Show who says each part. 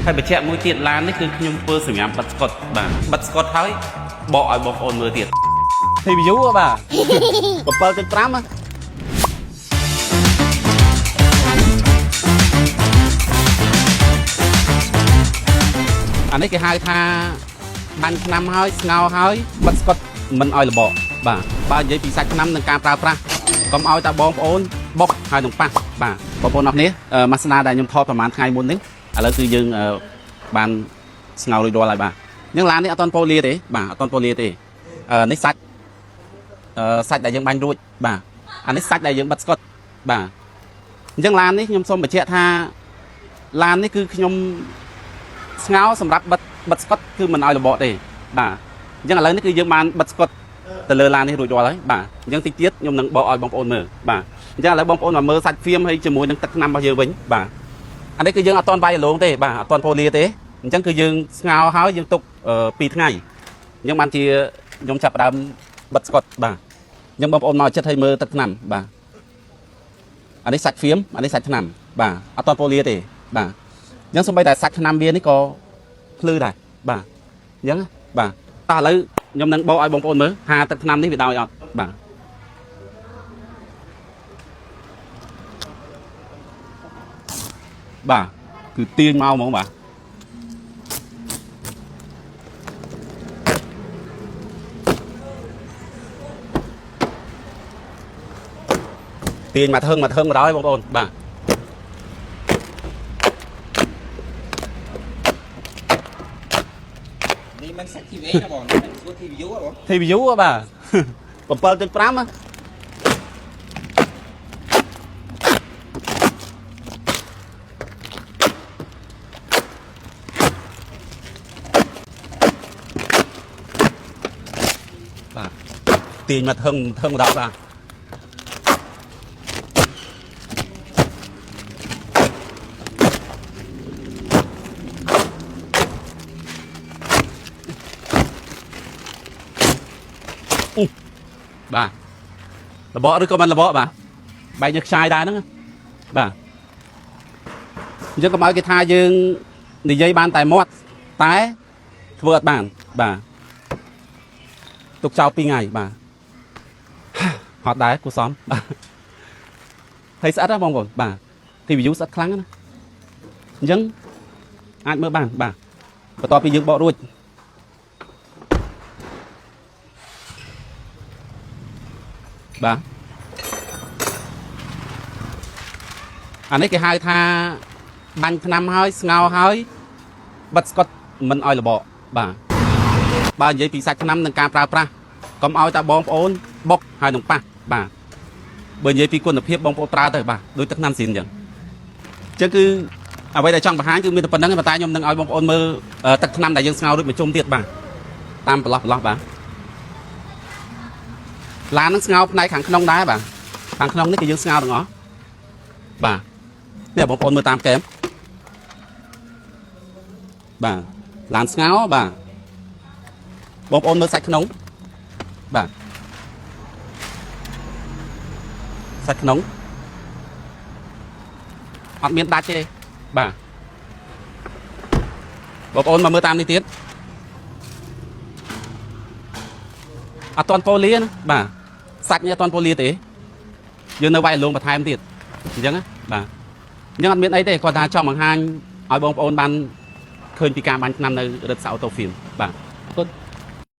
Speaker 1: ហើយបច្ចៈមួយទៀតឡាននេះគឺខ្ញុំធ្វើសម្រាប់បិទស្កុតបាទបិទស្កុតហើយបកឲ្យបងប្អូនមើលទៀត
Speaker 2: CPU បាទ 7.5 អានេះគេហៅថាបាញ់ឆ្នាំហើយស្ងោហើយបិទស្កុតមិនឲ្យរបកបាទបើនិយាយពីសាច់ឆ្នាំនិងការប្រើប្រាស់កុំឲ្យតែបងប្អូនបុកហើយនឹងប៉ះបាទបងប្អូនអរគ្នាមកស្នាដែលខ្ញុំថតប្រហែលថ្ងៃមុននេះឥឡូវគឺយើងបានស្ងោរួចរាល់ហើយបាទអញ្ចឹងឡាននេះអត់តន់ប៉ូលីទេបាទអត់តន់ប៉ូលីទេនេះសាច់ដែលយើងបាញ់រួចបាទអានេះសាច់ដែលយើងបិទស្កុតបាទអញ្ចឹងឡាននេះខ្ញុំសូមបញ្ជាក់ថាឡាននេះគឺខ្ញុំស្ងោសម្រាប់បិទស្កុតគឺមិនឲ្យរបកទេបាទអញ្ចឹងឥឡូវនេះគឺយើងបានបិទស្កុតទៅលើឡាននេះរួចរាល់ហើយបាទអញ្ចឹងតិចទៀតខ្ញុំនឹងបកឲ្យបងប្អូនមើលបាទអញ្ចឹងឥឡូវបងប្អូនមកមើលសាច់ហ្វៀមហើយជាមួយនឹងទឹកថ្នាំរបស់យើងវិញបាទអានេះគឺយើងអត់តន់វាយរលោងទេបាទអត់តន់ប៉ូលីទេអញ្ចឹងគឺយើងស្ងោហើយយើងទុក2ថ្ងៃអញ្ចឹងបានជាខ្ញុំចាប់ផ្ដើមបិទស្កុតបាទអញ្ចឹងបងប្អូនមកចិត្តឲ្យមើលទឹកថ្នាំបាទអានេះសាច់ហ្វៀមអានេះសាច់ថ្នាំបាទអត់តន់ប៉ូលីទេបាទអញ្ចឹងសូម្បីតែសាច់ថ្នាំវានេះក៏ភ្លឺដែរបាទអញ្ចឹងបាទតោះឥឡូវខ្ញុំនឹងបកឲ្យបងប្អូនមើលថាទឹកថ្នាំនេះវាដោយអត់បាទបាទគឺទាញមកហ្មងបាទទាញមកធឹងមកដល់បងប្អូនបាទ
Speaker 3: នេះមិនសាច់ TV ណាបងមិនស្គាល់ TVU ហ៎បង
Speaker 2: TVU បាទ 7.5 បាទទាញមកធឹងមកដល់បាទបាទរបកឬក៏មិនរបកបាទបែកញើសខ្ចាយដែរហ្នឹងបាទអញ្ចឹងកុំឲ្យគេថាយើងនិយាយបានតែមាត់តែធ្វើអត់បានបាទទុកចោល2ថ្ងៃបាទហត់ដែរគួសមបាទហើយស្អិតណាបងប្អូនបាទ TVU ស្អិតខ្លាំងណាអញ្ចឹងអាចមើលបានបាទបន្ទាប់ពីយើងបករួចបាទអានេះគេហៅថាបាញ់ថ្នាំហើយស្ងោហើយបិទស្កុតមិនឲ្យរបកបាទបើនិយាយពីសាច់ថ្នាំនិងការប្រើប្រាស់កុំឲ្យតែបងប្អូនបុកហើយនឹងប៉ះបាទបើនិយាយពីគុណភាពបងប្អូនប្រើទៅបាទដូចទឹកថ្នាំស៊ីនអញ្ចឹងគឺអ្វីដែលចង់បង្ហាញគឺមានតែប៉ុណ្្នឹងទេប៉ុន្តែខ្ញុំនឹងឲ្យបងប្អូនមើលទឹកថ្នាំដែលយើងស្ងោរួចមួយជុំទៀតបាទតាមប្រឡោះបាទឡាននឹងស្ងោផ្នែកខាងក្នុងដែរបាទខាងក្នុងនេះគឺយើងស្ងោទាំងអស់បាទនេះបងប្អូនមើលតាមកែមបាទឡានស្ងោបាទបងប្អូនមើលសាច់ក្នុងបាទសាច់ក្នុងអត់មានដាច់ទេបាទបងប្អូនមកមើលតាមនេះទៀតអត់តន់ប៉ូលីណាបាទសាច់នេះអត់តន់ប៉ូលីទេយើងនៅវាយលងបន្ថែមទៀតអញ្ចឹងណាបាទអញ្ចឹងអត់មានអីទេគាត់ថាចង់បង្ហាញឲ្យបងប្អូនបានឃើញពីការបាញ់ថ្នាំនៅរឹតសាអូតូហ្វៀមបាទអរគុណ